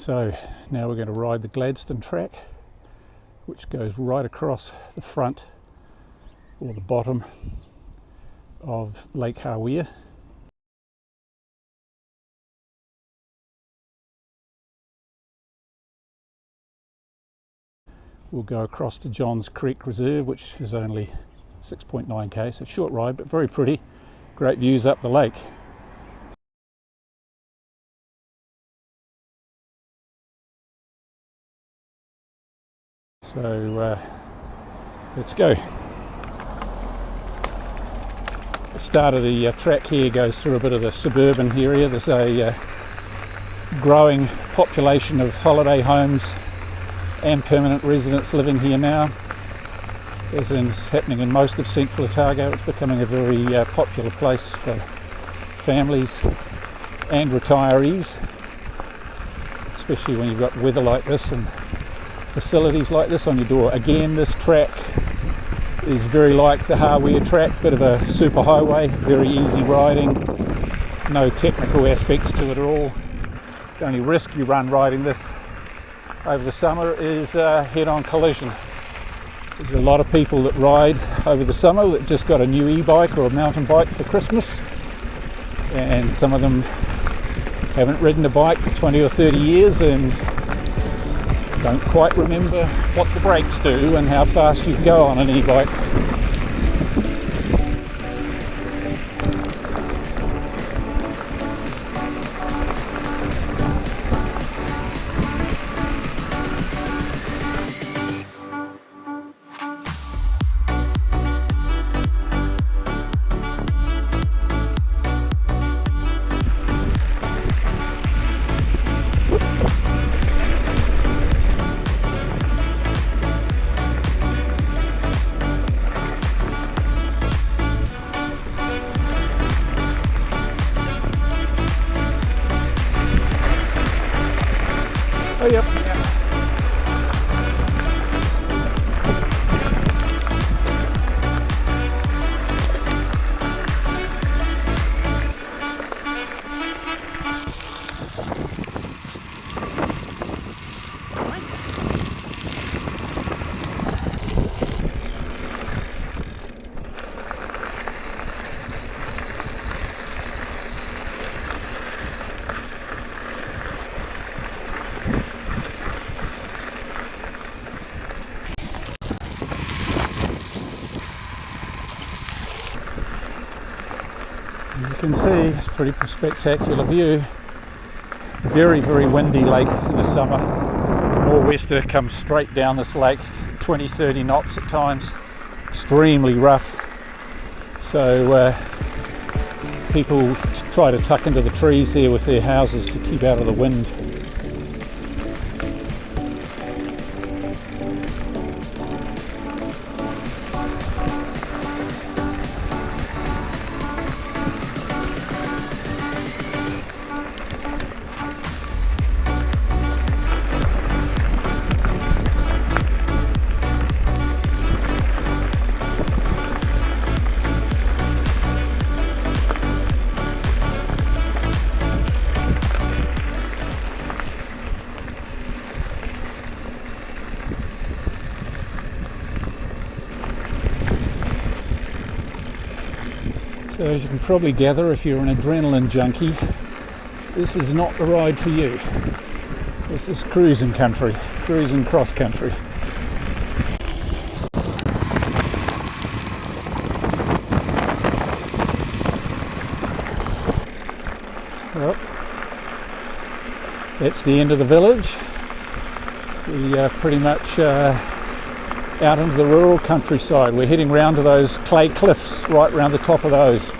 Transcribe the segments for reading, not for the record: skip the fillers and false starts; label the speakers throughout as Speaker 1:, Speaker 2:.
Speaker 1: So now we're going to ride the Gladstone Track, which goes right across the front or the bottom of Lake Hawea. We'll go across to Johns Creek Reserve, which is only 6.9 km, so short ride but very pretty. Great views up the lake. So let's go. The start of the track here goes through a bit of the suburban area. There's a growing population of holiday homes and permanent residents living here now. As is happening in most of central Otago, it's becoming a very popular place for families and retirees, especially when you've got weather like this and facilities like this on your door. Again, this track is very like the Hawea track, bit of a super highway, very easy riding, no technical aspects to it at all. The only risk you run riding this over the summer is head-on collision. There's a lot of people that ride over the summer that just got a new e-bike or a mountain bike for Christmas, and some of them haven't ridden a bike for 20 or 30 years and don't quite remember what the brakes do and how fast you can go on an e-bike. Oh, yep. As you can see, it's a pretty spectacular view. Very, very windy lake in the summer. A nor'wester comes straight down this lake, 20-30 knots at times. Extremely rough. So people try to tuck into the trees here with their houses to keep out of the wind. So as you can probably gather, if you're an adrenaline junkie, this is not the ride for you. This is cruising country, cruising cross country. Well, that's the end of the village. We are pretty much out into the rural countryside. We're heading round to those clay cliffs, right round the top of those,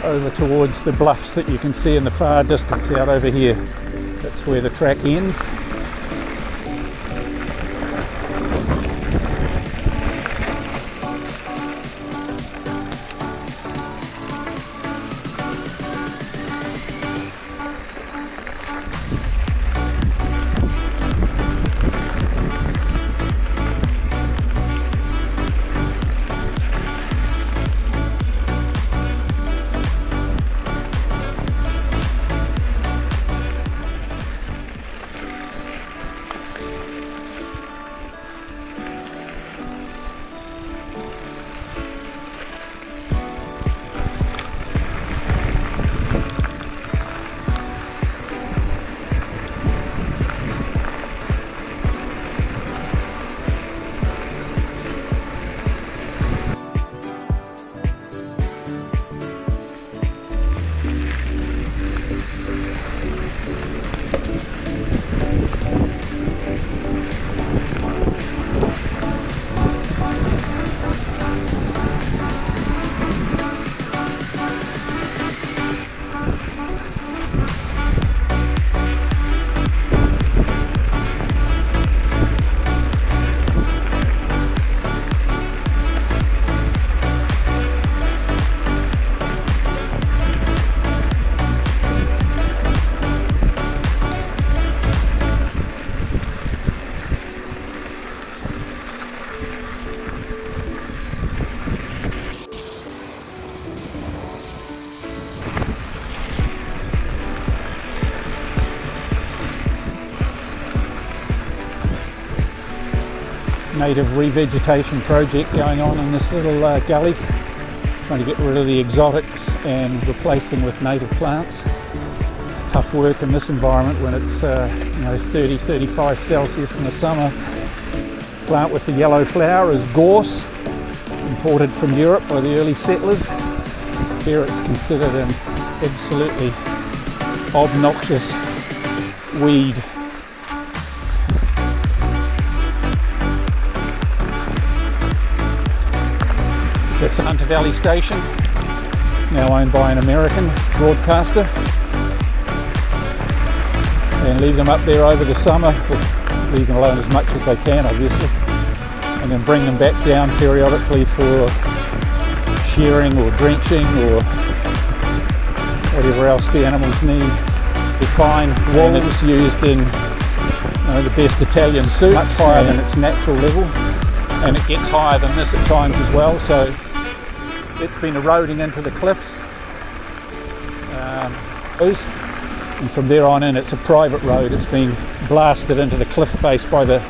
Speaker 1: over towards the bluffs that you can see in the far distance out over here. That's where the track ends. native revegetation project going on in this little gully, trying to get rid of the exotics and replace them with native plants. It's tough work in this environment when it's 30, 35 Celsius in the summer. Plant with the yellow flower is gorse, imported from Europe by the early settlers. Here it's considered an absolutely obnoxious weed. That's the Hunter Valley Station, now owned by an American broadcaster. And leave them up there over the summer, leave them alone as much as they can obviously, and then bring them back down periodically for shearing or drenching or whatever else the animals need. The fine wool is used in the best Italian suits, much higher than its natural level, and it gets higher than this at times as well, so it's been eroding into the cliffs. And from there on in it's a private road. It's been blasted into the cliff face by the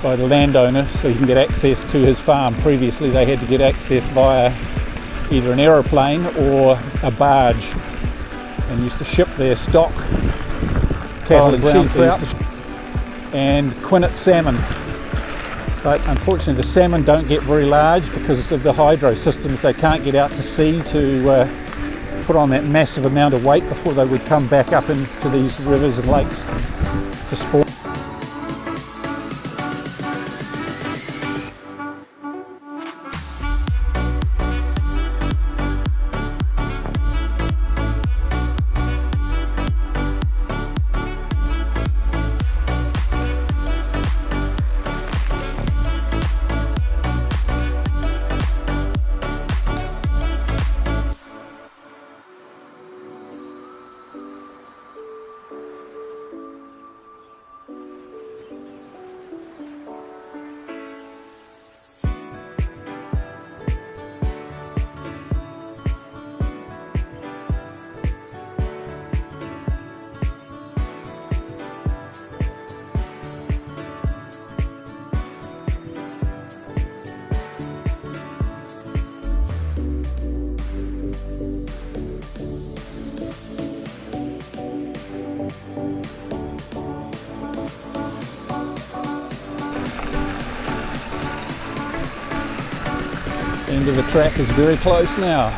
Speaker 1: landowner so he can get access to his farm. Previously they had to get access via either an aeroplane or a barge, and used to ship their stock, cattle and sheep and quinnet salmon. But unfortunately the salmon don't get very large because of the hydro systems. They can't get out to sea to put on that massive amount of weight before they would come back up into these rivers and lakes to spawn. End of the track is very close now.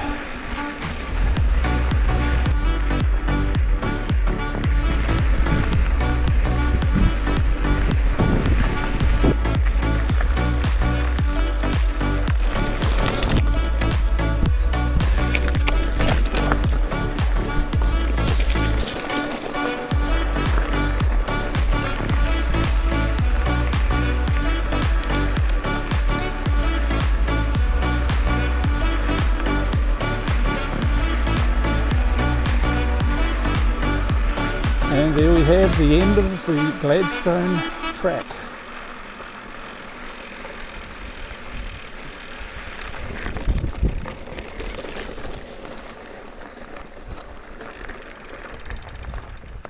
Speaker 1: And there we have the end of the Gladstone Track.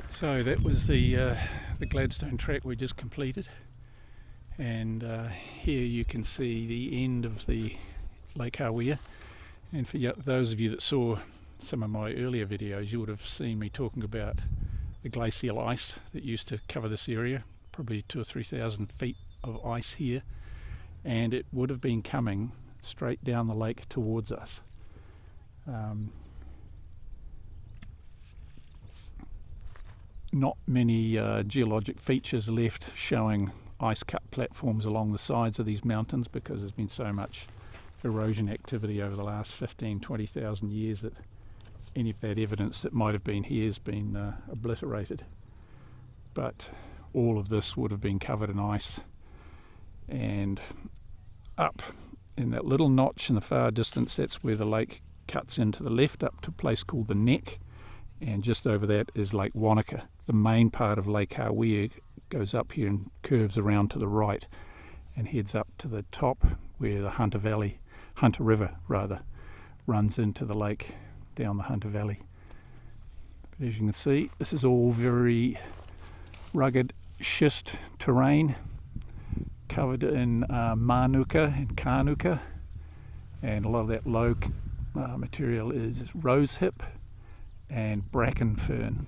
Speaker 1: So that was the Gladstone Track we just completed, and here you can see the end of the Lake Hawea. And for those of you that saw some of my earlier videos, you would have seen me talking about the glacial ice that used to cover this area, probably 2,000 or 3,000 feet of ice here, and it would have been coming straight down the lake towards us. Not many geologic features left showing ice cut platforms along the sides of these mountains, because there's been so much erosion activity over the last 15,000-20,000 years that any of that evidence that might have been here has been obliterated. But all of this would have been covered in ice, and up in that little notch in the far distance, that's where the lake cuts into the left up to a place called the Neck, and just over that is Lake Wanaka. The main part of Lake Hawea goes up here and curves around to the right and heads up to the top where the Hunter River runs into the lake down the Hunter Valley. But as you can see, this is all very rugged schist terrain, covered in Manuka and Kanuka, and a lot of that low material is rosehip and bracken fern.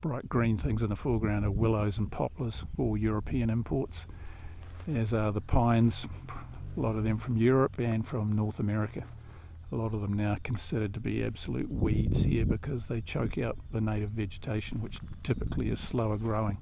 Speaker 1: Bright green things in the foreground are willows and poplars, all European imports, as are the pines, a lot of them from Europe and from North America. A lot of them now considered to be absolute weeds here because they choke out the native vegetation, which typically is slower growing.